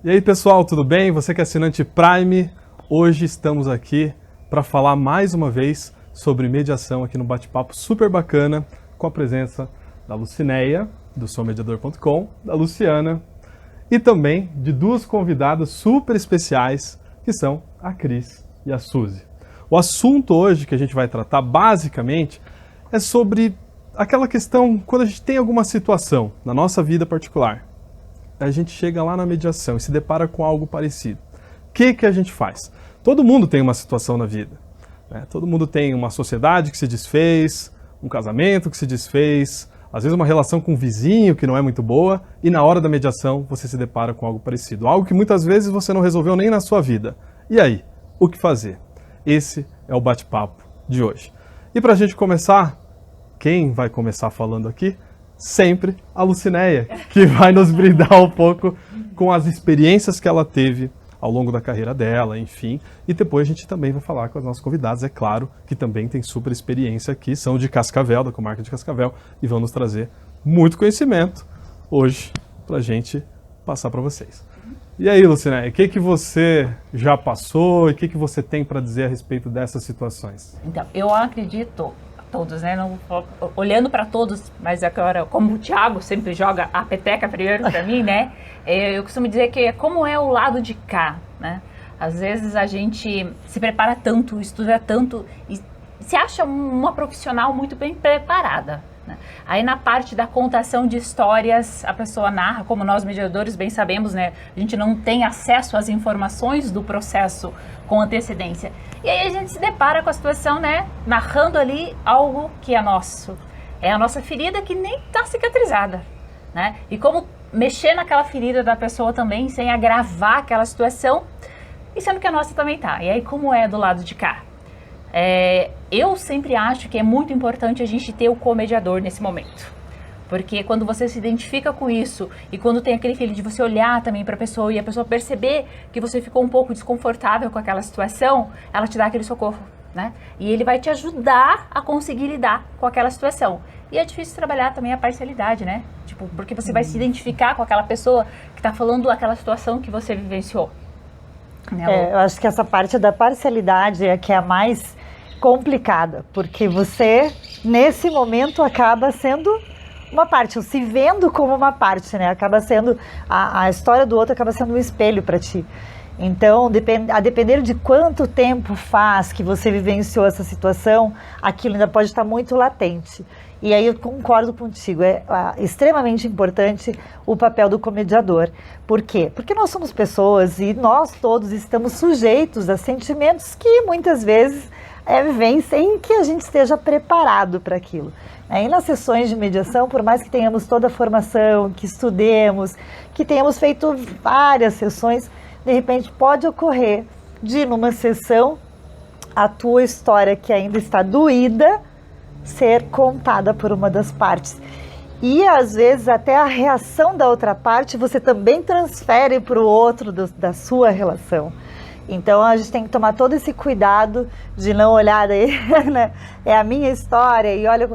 E aí pessoal, tudo bem? Você que é assinante Prime, hoje estamos aqui para falar mais uma vez sobre mediação aqui no bate-papo super bacana com a presença da Lucinéia, do soumediador.com, da Luciana e também de duas convidadas super especiais que são a Cris e a Suzy. O assunto hoje que a gente vai tratar basicamente é sobre aquela questão quando a gente tem alguma situação na nossa vida particular. A gente chega lá na mediação e se depara com algo parecido. O que a gente faz? Todo mundo tem uma situação na vida, né? Todo mundo tem uma sociedade que se desfez, um casamento que se desfez, às vezes uma relação com um vizinho que não é muito boa, e na hora da mediação você se depara com algo parecido. Algo que muitas vezes você não resolveu nem na sua vida. E aí? O que fazer? Esse é o bate-papo de hoje. E para a gente começar, quem vai começar falando aqui? Sempre a Lucinéia, que vai nos brindar um pouco com as experiências que ela teve ao longo da carreira dela, enfim. E depois a gente também vai falar com as nossas convidadas, é claro, que também tem super experiência aqui, são de Cascavel, da comarca de Cascavel, e vão nos trazer muito conhecimento hoje pra gente passar para vocês. E aí, Lucinéia, o que você já passou e o que você tem para dizer a respeito dessas situações? Então, eu acredito, todos, né? Não, olhando para todos, mas agora, como o Thiago sempre joga a peteca primeiro para mim, né? Eu costumo dizer que como é o lado de cá, né? Às vezes a gente se prepara tanto, estuda tanto e se acha uma profissional muito bem preparada, né? Aí na parte da contação de histórias, a pessoa narra, como nós mediadores bem sabemos, né? A gente não tem acesso às informações do processo com antecedência. E aí a gente se depara com a situação, né? Narrando ali algo que é nosso. É a nossa ferida que nem está cicatrizada, né? E como mexer naquela ferida da pessoa também, sem agravar aquela situação, e sendo que a nossa também tá. E aí como é do lado de cá? Eu sempre acho que é muito importante a gente ter o comediador nesse momento. Porque quando você se identifica com isso e quando tem aquele feeling de você olhar também para a pessoa e a pessoa perceber que você ficou um pouco desconfortável com aquela situação, ela te dá aquele socorro, né? E ele vai te ajudar a conseguir lidar com aquela situação. E é difícil trabalhar também a parcialidade, né? Tipo, porque você vai se identificar com aquela pessoa que está falando aquela situação que você vivenciou. Eu acho que essa parte da parcialidade é que é a mais complicada, porque você, nesse momento, acaba sendo uma parte, ou se vendo como uma parte, né? Acaba sendo, a história do outro acaba sendo um espelho para ti. Então, a depender de quanto tempo faz que você vivenciou essa situação, aquilo ainda pode estar muito latente. E aí eu concordo contigo, é extremamente importante o papel do comediador. Por quê? Porque nós somos pessoas e nós todos estamos sujeitos a sentimentos que muitas vezes vêm sem que a gente esteja preparado para aquilo. Aí nas sessões de mediação, por mais que tenhamos toda a formação, que estudemos, que tenhamos feito várias sessões, de repente pode ocorrer de numa sessão a tua história que ainda está doída ser contada por uma das partes. E às vezes até a reação da outra parte você também transfere para o outro da sua relação. Então a gente tem que tomar todo esse cuidado de não olhar daí, né? É a minha história e olha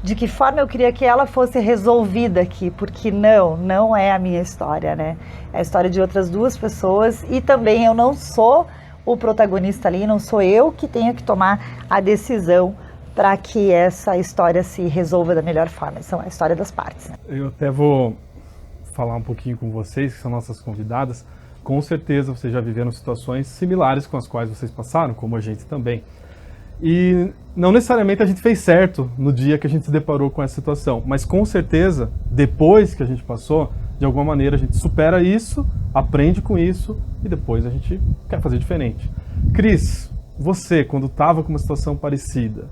de que forma eu queria que ela fosse resolvida aqui, porque não é a minha história, né? É a história de outras duas pessoas e também eu não sou o protagonista ali, não sou eu que tenho que tomar a decisão para que essa história se resolva da melhor forma. Isso é a história das partes, né? Eu até vou falar um pouquinho com vocês, que são nossas convidadas. Com certeza vocês já viveram situações similares com as quais vocês passaram, como a gente também. E não necessariamente a gente fez certo no dia que a gente se deparou com essa situação, mas com certeza, depois que a gente passou, de alguma maneira a gente supera isso, aprende com isso e depois a gente quer fazer diferente. Cris, você, quando estava com uma situação parecida,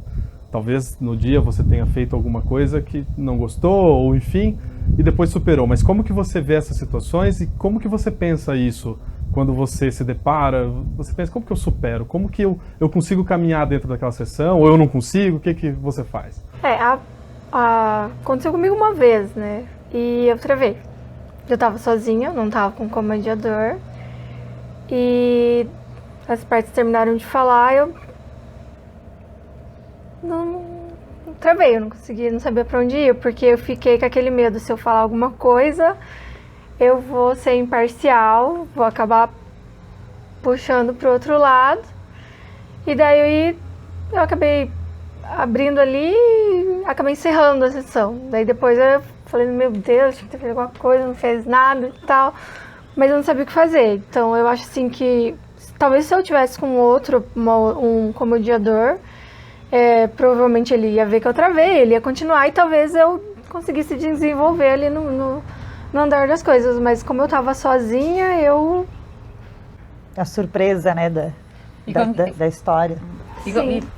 talvez no dia você tenha feito alguma coisa que não gostou, ou enfim, e depois superou. Mas como que você vê essas situações e como que você pensa isso quando você se depara? Você pensa, como que eu supero? Como que eu consigo caminhar dentro daquela sessão? Ou eu não consigo? O que que você faz? Aconteceu comigo uma vez, né? E eu travei. Eu tava sozinha, não tava com comediador. E as partes terminaram de falar, eu não travei, eu não consegui, não sabia pra onde ir, porque eu fiquei com aquele medo, se eu falar alguma coisa, eu vou ser imparcial, vou acabar puxando pro outro lado. E daí eu acabei abrindo ali e acabei encerrando a sessão. Daí depois eu falei, meu Deus, tinha que ter feito alguma coisa, não fez nada e tal. Mas eu não sabia o que fazer. Então eu acho assim que talvez se eu tivesse com outro, um comodiador, provavelmente ele ia ver que eu travei, ele ia continuar e talvez eu conseguisse desenvolver ali no andar das coisas. Mas como eu tava sozinha, eu... A surpresa, né, da história.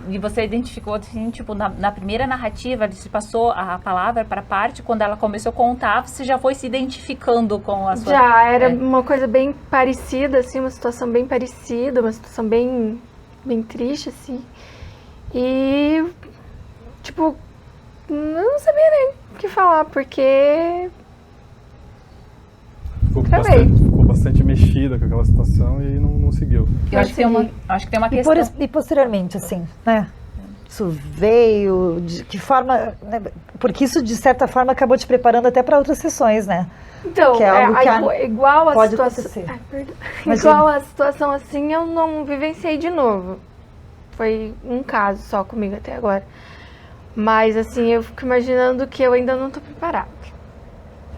E você identificou, assim, tipo, na primeira narrativa, se passou a palavra para a parte, quando ela começou a contar, você já foi se identificando com a sua... Já, era uma coisa bem parecida, assim, uma situação bem parecida, uma situação bem triste, assim. E, tipo, não sabia nem o que falar, porque... Ficou bastante mexida com aquela situação e não seguiu. Eu acho que tem uma questão... E posteriormente, assim, né? Isso veio, de que forma... Né? Porque isso, de certa forma, acabou te preparando até para outras sessões, né? Então, que é algo que igual a pode situação... acontecer. Igual a situação assim, eu não vivenciei de novo. Foi um caso só comigo até agora. Mas, assim, eu fico imaginando que eu ainda não estou preparada.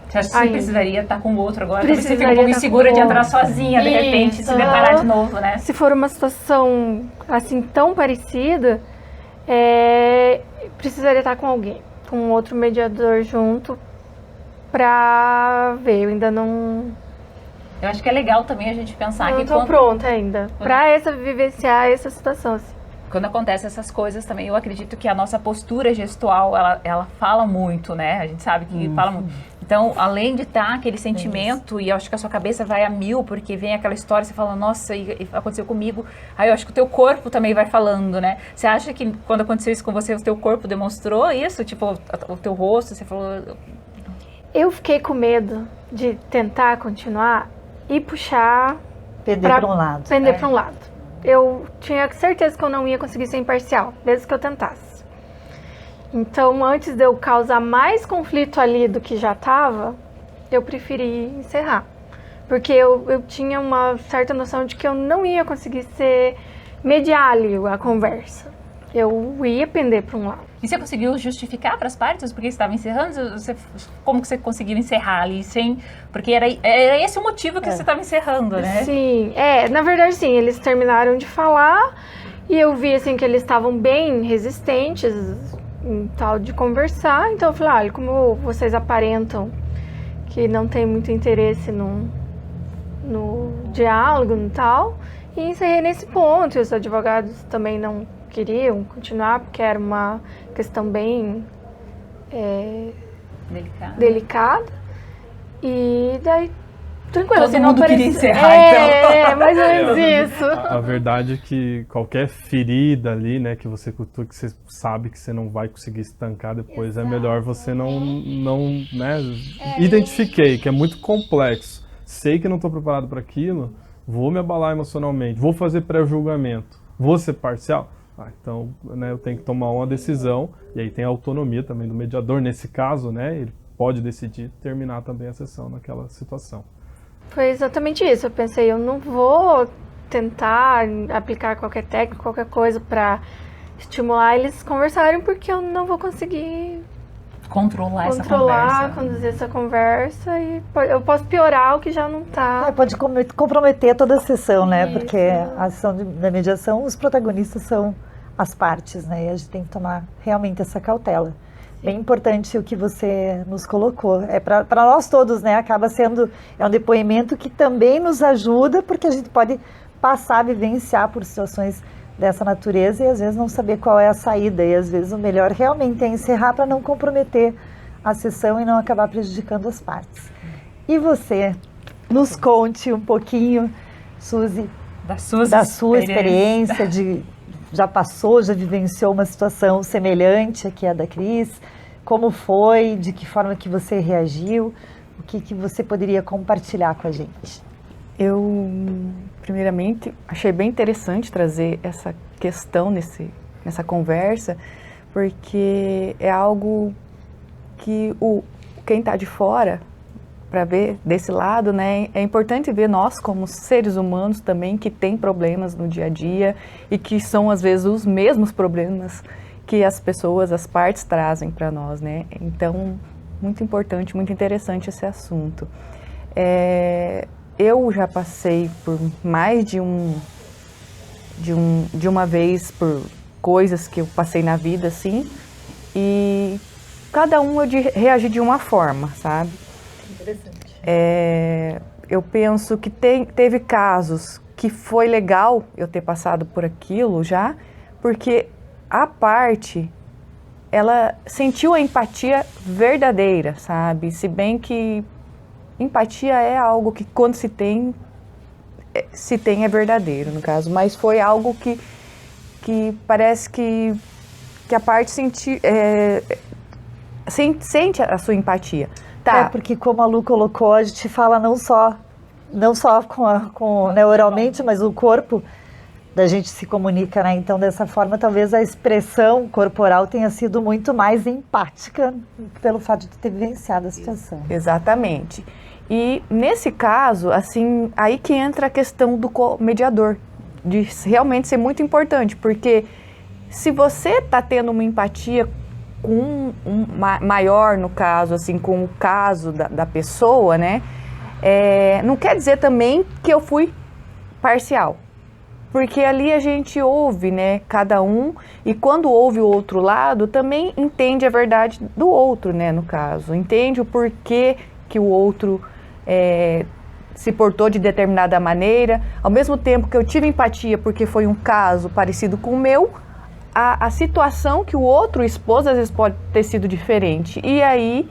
Você acha que você precisaria estar com o outro agora? Talvez você fique um pouco insegura de entrar sozinha, de repente, se deparar de novo, né? Se for uma situação, assim, tão parecida, precisaria estar com alguém, com um outro mediador junto, pra ver. Eu ainda não... Eu acho que é legal também a gente pensar eu que... não tô pronta ainda pra vivenciar essa situação, assim. Quando acontecem essas coisas também, eu acredito que a nossa postura gestual, ela fala muito, né? A gente sabe que fala muito. Então, além de estar aquele sentimento, e eu acho que a sua cabeça vai a mil, porque vem aquela história, você fala, nossa, e aconteceu comigo. Aí eu acho que o teu corpo também vai falando, né? Você acha que quando aconteceu isso com você, o teu corpo demonstrou isso? Tipo, o teu rosto, você falou... Eu fiquei com medo de tentar continuar e puxar... Pender para um lado. Pender para um lado. Eu tinha certeza que eu não ia conseguir ser imparcial, mesmo que eu tentasse. Então, antes de eu causar mais conflito ali do que já estava, eu preferi encerrar. Porque eu tinha uma certa noção de que eu não ia conseguir mediar ali a conversa. Eu ia pender para um lado. E você conseguiu justificar para as partes porque você estava encerrando? Como que você conseguiu encerrar ali sem... Porque era esse o motivo que você estava encerrando, né? Sim, na verdade sim, eles terminaram de falar e eu vi assim que eles estavam bem resistentes em tal de conversar, então eu falei, olha, como vocês aparentam que não tem muito interesse no diálogo e tal, e encerrei nesse ponto, e os advogados também não queriam continuar, porque era uma questão bem delicada. E daí, tranquilo. Todo mundo queria encerrar, então. Mais ou menos isso. A verdade é que qualquer ferida ali, né, que você cultua, que você sabe que você não vai conseguir estancar depois, é melhor você não né, identifiquei, que é muito complexo. Sei que não estou preparado para aquilo, vou me abalar emocionalmente, vou fazer pré-julgamento, vou ser parcial. Então, né, eu tenho que tomar uma decisão, e aí tem a autonomia também do mediador, nesse caso, né, ele pode decidir terminar também a sessão naquela situação. Foi exatamente isso, eu pensei, eu não vou tentar aplicar qualquer técnica, qualquer coisa para estimular eles conversarem, porque eu não vou conseguir controlar essa conversa. Conduzir essa conversa, e eu posso piorar o que já não está. Pode comprometer toda a sessão, né? Isso. Porque a ação da mediação, os protagonistas são as partes, né? E a gente tem que tomar realmente essa cautela. Sim. Bem importante o que você nos colocou. Para nós todos, né? Acaba sendo um depoimento que também nos ajuda, porque a gente pode passar a vivenciar por situações dessa natureza e às vezes não saber qual é a saída, e às vezes o melhor realmente é encerrar para não comprometer a sessão e não acabar prejudicando as partes. E você, nos conte um pouquinho, Suzy, da sua experiência, já passou, já vivenciou uma situação semelhante aqui à da Cris, como foi, de que forma que você reagiu, o que você poderia compartilhar com a gente? Eu, primeiramente, achei bem interessante trazer essa questão nessa conversa, porque é algo que quem está de fora ver desse lado, né, é importante ver nós como seres humanos também que tem problemas no dia a dia e que são às vezes os mesmos problemas que as pessoas, as partes trazem para nós, né? Então, muito importante, muito interessante esse assunto. Eu já passei por mais de uma vez por coisas que eu passei na vida, assim, e cada um eu reagi de uma forma, sabe? Interessante. Eu penso que teve casos que foi legal eu ter passado por aquilo já, porque a parte, ela sentiu a empatia verdadeira, sabe? Se bem que empatia é algo que quando se tem é verdadeiro, no caso, mas foi algo que parece que a parte sente a sua empatia. Tá. Porque como a Lu colocou, a gente fala não só oralmente, mas o corpo da gente se comunica, né? Então, dessa forma, talvez a expressão corporal tenha sido muito mais empática pelo fato de ter vivenciado a situação. Exatamente. E nesse caso, assim, aí que entra a questão do mediador, de realmente ser muito importante, porque se você está tendo uma empatia com maior, no caso, assim, com o caso da pessoa, né, não quer dizer também que eu fui parcial, porque ali a gente ouve, né, cada um, e quando ouve o outro lado, também entende a verdade do outro, né, no caso, entende o porquê que o outro se portou de determinada maneira, ao mesmo tempo que eu tive empatia porque foi um caso parecido com o meu, a situação que o outro expôs às vezes pode ter sido diferente, e aí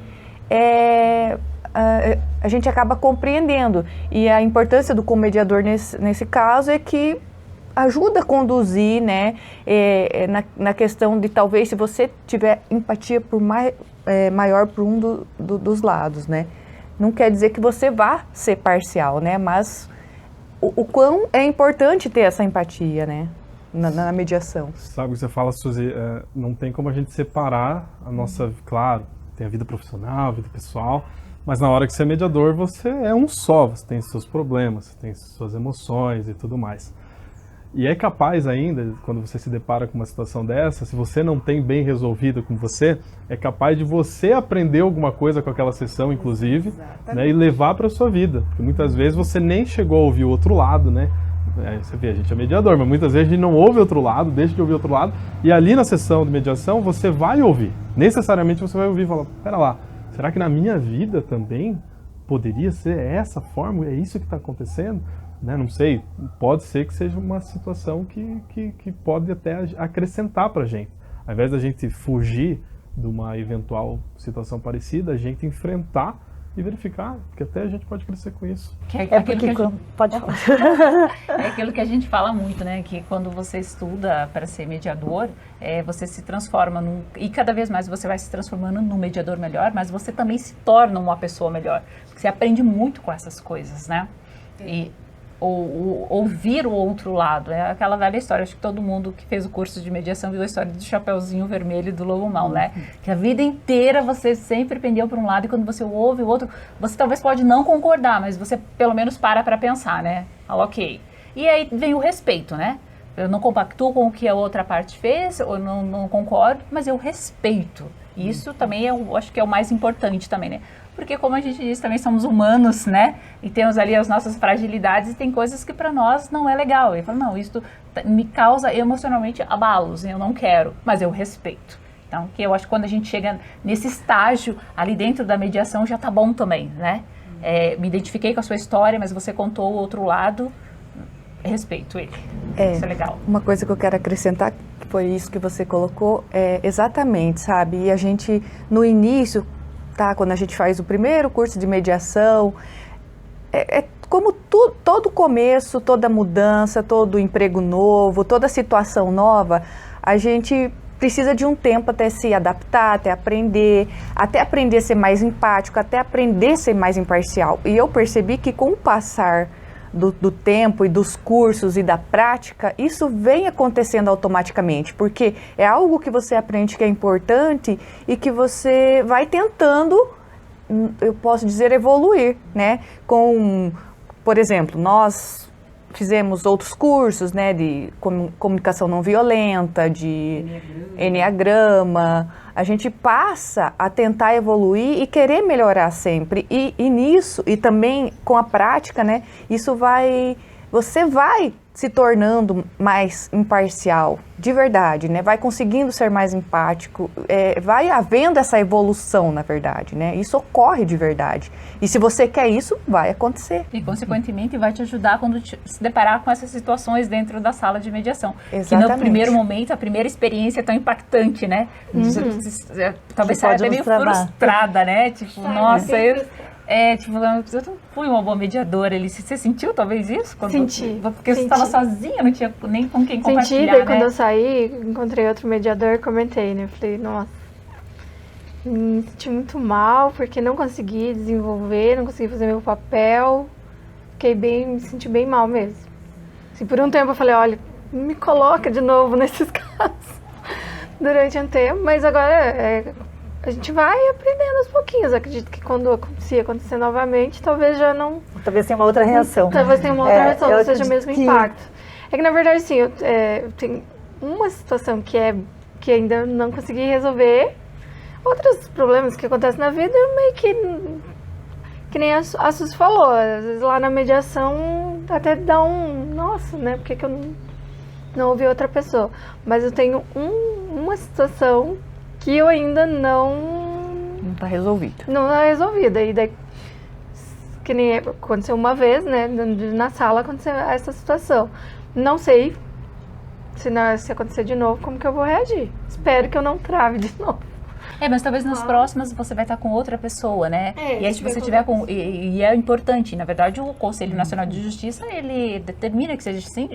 a gente acaba compreendendo, e a importância do comediador nesse caso é que ajuda a conduzir, né, na questão de talvez se você tiver empatia maior por um dos lados, né, não quer dizer que você vá ser parcial, né, mas o quão é importante ter essa empatia, né, na mediação. Sabe o que você fala, Suzy, não tem como a gente separar a nossa, claro, tem a vida profissional, a vida pessoal, mas na hora que você é mediador, você é um só, você tem seus problemas, você tem suas emoções e tudo mais. E é capaz ainda, quando você se depara com uma situação dessa, se você não tem bem resolvido com você, é capaz de você aprender alguma coisa com aquela sessão, inclusive, né, e levar para a sua vida. Porque muitas vezes você nem chegou a ouvir o outro lado, né? Você vê, a gente é mediador, mas muitas vezes a gente não ouve outro lado, deixa de ouvir outro lado, e ali na sessão de mediação você vai ouvir. Necessariamente você vai ouvir e falar, pera lá, será que na minha vida também poderia ser essa forma? É isso que está acontecendo? Né, não sei, pode ser que seja uma situação que pode até acrescentar para a gente. Ao invés da gente fugir de uma eventual situação parecida, a gente enfrentar e verificar, porque até a gente pode crescer com isso. Pode falar. É aquilo que a gente fala muito, né? Que quando você estuda para ser mediador, você se transforma e cada vez mais você vai se transformando num mediador melhor, mas você também se torna uma pessoa melhor. Porque você aprende muito com essas coisas, né? E ouvir o outro lado, é aquela velha história, acho que todo mundo que fez o curso de mediação viu a história do Chapeuzinho Vermelho e do Lobo Mau, né? Que a vida inteira você sempre pendeu para um lado e quando você ouve o outro, você talvez pode não concordar, mas você pelo menos para pensar, né? Fala, ok. E aí vem o respeito, né? Eu não compactuo com o que a outra parte fez, ou não concordo, mas eu respeito. E isso também eu acho que é o mais importante também, né? Porque como a gente disse, também somos humanos, né? E temos ali as nossas fragilidades e tem coisas que para nós não é legal. Eu falo, não, isso me causa emocionalmente abalos, eu não quero, mas eu respeito. Então, que eu acho que quando a gente chega nesse estágio ali dentro da mediação já tá bom também, né? Me identifiquei com a sua história, mas você contou o outro lado, respeito ele. Isso é legal. Uma coisa que eu quero acrescentar, que foi isso que você colocou, exatamente, sabe? E a gente, no início, quando a gente faz o primeiro curso de mediação, como todo começo, toda mudança, todo emprego novo, toda situação nova, a gente precisa de um tempo até se adaptar, até aprender a ser mais empático, até aprender a ser mais imparcial. E eu percebi que com o passar do tempo e dos cursos e da prática, isso vem acontecendo automaticamente, porque é algo que você aprende que é importante e que você vai tentando eu posso dizer, evoluir, né? Por exemplo, nós fizemos outros cursos, né, de comunicação não violenta, de enneagrama. A gente passa a tentar evoluir e querer melhorar sempre. E nisso, e também com a prática, né, você vai se tornando mais imparcial, de verdade, né? Vai conseguindo ser mais empático, vai havendo essa evolução, na verdade, né? Isso ocorre de verdade. E se você quer isso, vai acontecer. E, consequentemente, vai te ajudar quando se deparar com essas situações dentro da sala de mediação. Exatamente. Que no primeiro momento, a primeira experiência é tão impactante, né? Talvez saia até meio frustrada, né? Tipo, nossa, eu não fui uma boa mediadora. Você sentiu talvez isso? Senti. Porque você estava sozinha, não tinha nem com quem compartilhar, daí né? quando eu saí, encontrei outro mediador, comentei, né? Falei, nossa, me senti muito mal, porque não consegui desenvolver, não consegui fazer meu papel. Me senti bem mal mesmo. Assim, por um tempo eu falei, olha, me coloca de novo nesses casos. Durante um tempo, mas agora a gente vai aprendendo aos pouquinhos. Acredito que quando acontecer novamente, talvez já não... Talvez tenha uma outra reação. Talvez tenha uma outra reação, não seja o mesmo que... impacto. É que, na verdade, sim, eu tenho uma situação que ainda não consegui resolver. Outros problemas que acontecem na vida, meio que nem a Suzy falou. Às vezes lá na mediação até dá nossa, né? Por que eu não ouvi outra pessoa? Mas eu tenho uma situação que eu ainda não está resolvido. Não está resolvida. E daí, que nem aconteceu uma vez, né? Na sala aconteceu essa situação. Não sei se acontecer de novo, como que eu vou reagir. Espero que eu não trave de novo. Mas talvez nas próximas você vai estar com outra pessoa, né? E aí se você tiver com... E é importante, na verdade, o Conselho Nacional de Justiça, ele determina que seja assim,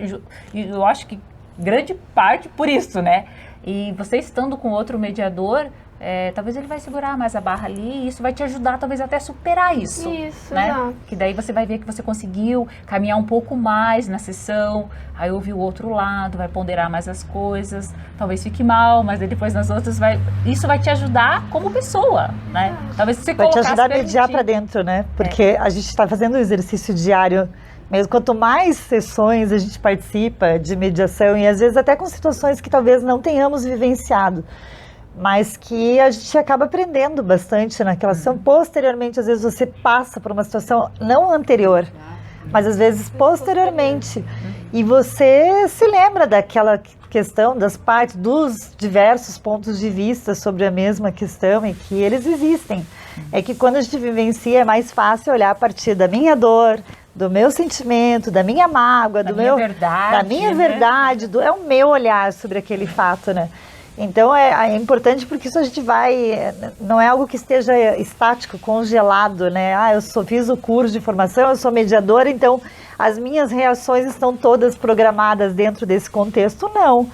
e eu acho que grande parte por isso, né? E você estando com outro mediador, talvez ele vai segurar mais a barra ali, e isso vai te ajudar talvez até a superar isso. Isso, né? exato. Que daí você vai ver que você conseguiu caminhar um pouco mais na sessão, aí ouvir o outro lado, vai ponderar mais as coisas, talvez fique mal, mas depois nas outras isso vai te ajudar como pessoa, né? Talvez você vai te ajudar a mediar para dentro, né? Porque a gente está fazendo um exercício diário. Mas quanto mais sessões a gente participa de mediação, e às vezes até com situações que talvez não tenhamos vivenciado, mas que a gente acaba aprendendo bastante naquela sessão. Posteriormente, às vezes você passa por uma situação não anterior, mas às vezes posteriormente, e você se lembra daquela questão, das partes, dos diversos pontos de vista sobre a mesma questão, e que eles existem. É que quando a gente vivencia é mais fácil olhar a partir da minha dor, do meu sentimento, da minha mágoa, da minha verdade, é o meu olhar sobre aquele fato, né? Então é importante, porque isso a gente não é algo que esteja estático, congelado, né? Fiz o curso de formação, eu sou mediadora, então as minhas reações estão todas programadas dentro desse contexto, não.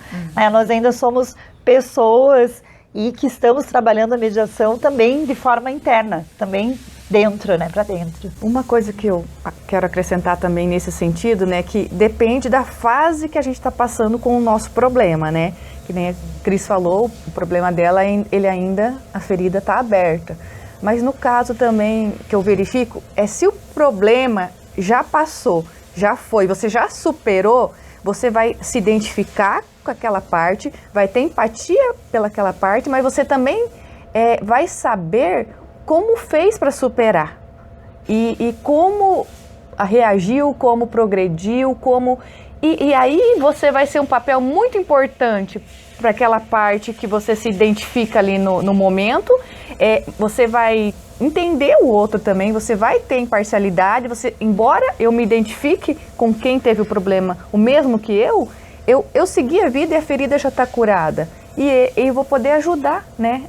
Nós ainda somos pessoas e que estamos trabalhando a mediação também de forma interna, também dentro, né, para dentro. Uma coisa que eu quero acrescentar também nesse sentido, né, que depende da fase que a gente está passando com o nosso problema, né? Que nem a Cris falou, o problema dela, a ferida está aberta. Mas no caso também que eu verifico, se o problema já passou, já foi, você já superou, você vai se identificar com aquela parte, vai ter empatia pelaquela parte, mas você também vai saber como fez para superar e como reagiu, como progrediu, e aí você vai ser um papel muito importante para aquela parte que você se identifica ali no momento. Você vai entender o outro também, você vai ter imparcialidade, embora eu me identifique com quem teve o problema, o mesmo que eu segui a vida e a ferida já está curada. E eu vou poder ajudar, né?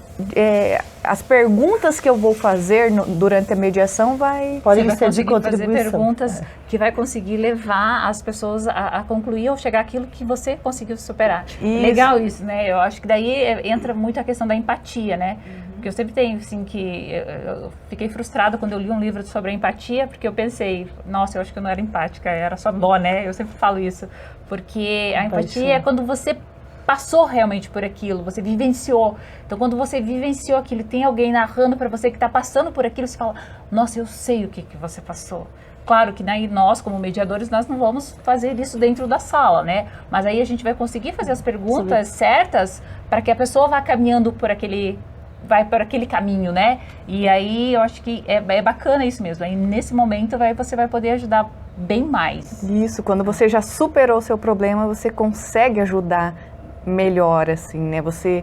As perguntas que eu vou fazer durante a mediação podem ser de contribuição. Fazer perguntas que vai conseguir levar as pessoas a concluir ou chegar àquilo que você conseguiu superar. Isso. Legal isso, né? Eu acho que daí entra muito a questão da empatia, né? Porque eu sempre tenho, assim, eu fiquei frustrada quando eu li um livro sobre a empatia, porque eu pensei, nossa, eu acho que eu não era empática, era só dó, né? Eu sempre falo isso. Porque a empatia é quando você passou realmente por aquilo, você vivenciou. Então, quando você vivenciou aquilo, tem alguém narrando para você que está passando por aquilo, você fala, nossa, eu sei o que você passou. Claro que daí nós, como mediadores, nós não vamos fazer isso dentro da sala, né? Mas aí a gente vai conseguir fazer as perguntas certas para que a pessoa vá caminhando por aquele caminho, né? E aí eu acho que é bacana isso mesmo. Aí nesse momento você vai poder ajudar bem mais. Isso, quando você já superou o seu problema, você consegue ajudar melhor, assim, né? Você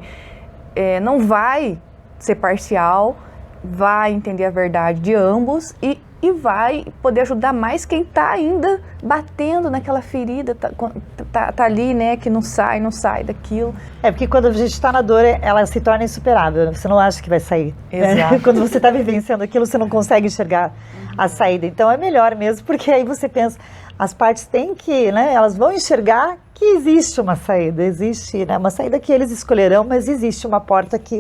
não vai ser parcial, vai entender a verdade de ambos e vai poder ajudar mais quem está ainda batendo naquela ferida, tá ali, né, que não sai daquilo. Porque quando a gente está na dor, ela se torna insuperável, você não acha que vai sair. Exato. Quando você está vivenciando aquilo, você não consegue enxergar a saída. Então é melhor mesmo, porque aí você pensa, as partes têm que, né, elas vão enxergar que existe uma saída, existe, né, uma saída que eles escolherão, mas existe uma porta que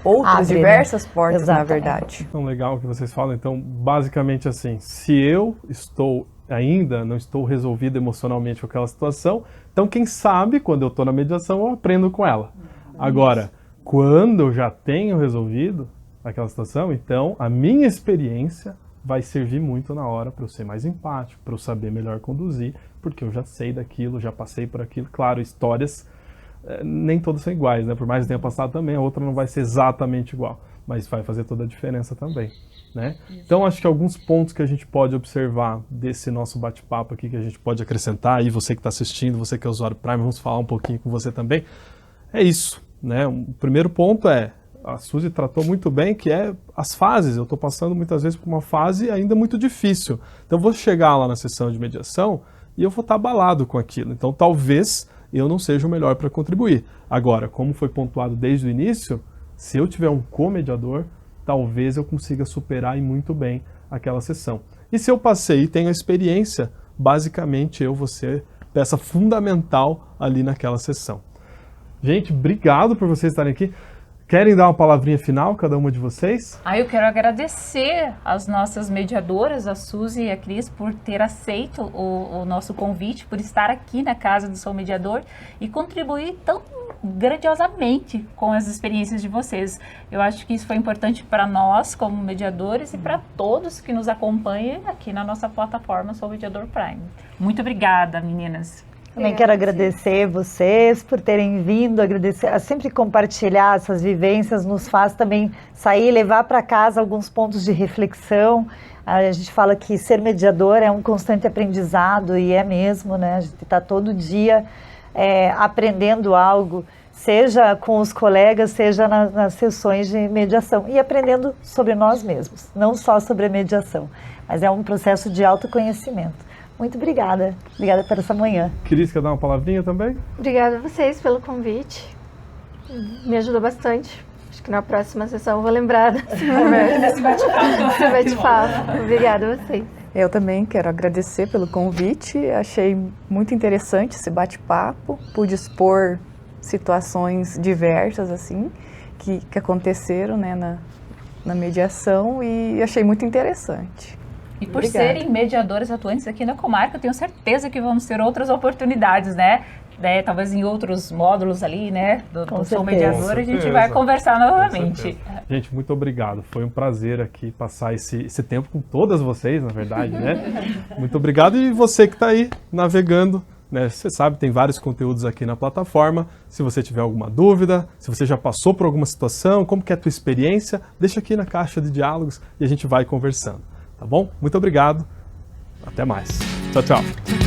outras abre, diversas né? portas, Exatamente. na verdade. Então, legal que vocês falam. Então, basicamente assim, se eu não estou resolvido emocionalmente com aquela situação, então quem sabe, quando eu estou na mediação, eu aprendo com ela. Agora, quando eu já tenho resolvido aquela situação, então a minha experiência vai servir muito na hora para eu ser mais empático, para eu saber melhor conduzir, porque eu já sei daquilo, já passei por aquilo. Claro, histórias nem todas são iguais, né? Por mais que tenha passado também, a outra não vai ser exatamente igual, mas vai fazer toda a diferença também, né? Então, acho que alguns pontos que a gente pode observar desse nosso bate-papo aqui, que a gente pode acrescentar, aí você que está assistindo, você que é usuário Prime, vamos falar um pouquinho com você também, é isso, né? O primeiro ponto a Suzy tratou muito bem, que é as fases. Eu estou passando muitas vezes por uma fase ainda muito difícil, então eu vou chegar lá na sessão de mediação e eu vou estar abalado com aquilo, então talvez eu não seja o melhor para contribuir. Agora, como foi pontuado desde o início, se eu tiver um co-mediador, talvez eu consiga superar e muito bem aquela sessão. E se eu passei e tenho a experiência, basicamente eu vou ser peça fundamental ali naquela sessão. Gente, obrigado por vocês estarem aqui. Querem dar uma palavrinha final, cada uma de vocês? Eu quero agradecer as nossas mediadoras, a Suzy e a Cris, por ter aceito o nosso convite, por estar aqui na Casa do Sou Mediador e contribuir tão grandiosamente com as experiências de vocês. Eu acho que isso foi importante para nós, como mediadores, e para todos que nos acompanham aqui na nossa plataforma Sou Mediador Prime. Muito obrigada, meninas. Também quero agradecer vocês por terem vindo, agradecer, sempre compartilhar essas vivências nos faz também sair, levar para casa alguns pontos de reflexão. A gente fala que ser mediador é um constante aprendizado, e é mesmo, né? A gente está todo dia aprendendo algo, seja com os colegas, seja nas sessões de mediação, e aprendendo sobre nós mesmos, não só sobre a mediação, mas é um processo de autoconhecimento. Muito obrigada. Obrigada por essa manhã. Cris, quer dar uma palavrinha também? Obrigada a vocês pelo convite. Me ajudou bastante. Acho que na próxima sessão eu vou lembrar desse bate-papo. Obrigada a vocês. Eu também quero agradecer pelo convite. Achei muito interessante esse bate-papo. Pude expor situações diversas assim que aconteceram, né, na mediação, e achei muito interessante. E por serem mediadores atuantes aqui na comarca, eu tenho certeza que vamos ter outras oportunidades, né? Talvez em outros módulos ali, né? Do Sou Mediador, a gente vai conversar novamente. Gente, muito obrigado. Foi um prazer aqui passar esse tempo com todas vocês, na verdade, né? Muito obrigado. E você que está aí navegando, né? Você sabe, tem vários conteúdos aqui na plataforma. Se você tiver alguma dúvida, se você já passou por alguma situação, como que é a tua experiência, deixa aqui na caixa de diálogos e a gente vai conversando. Tá bom? Muito obrigado. Até mais. Tchau, tchau.